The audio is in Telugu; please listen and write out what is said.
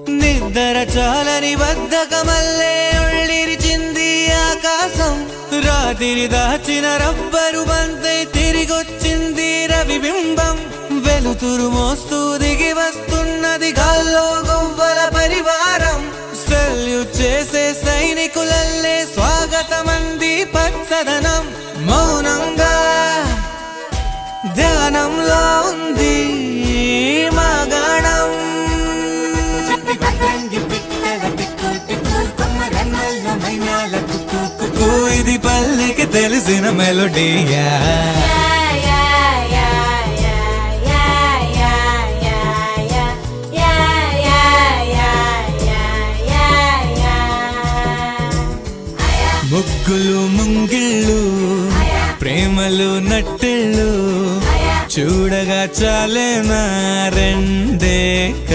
నిద్ర చాలని బద్ధకమల్లే ఉళ్ళిరిచింది ఆకాశం. రాత్రి దాచిన రబ్బరు బంతై తిరిగొచ్చింది రవిబింబం. వెలుతురు మోస్తూ దిగి వస్తున్నది గాల్లో గువ్వల పరివారం. సెల్యూట్ చేసే సైనికులల్లే స్వాగతమంది పచ్చదనం. మౌనంగా ధ్యానంలో ఉంది మాగాణం. ఇది పల్లెకి తెలిసిన మెలోడీయా. ముగ్గులు ముంగిళ్ళు ప్రేమలు నట్టిళ్ళు చూడగా చాలేనా రెండే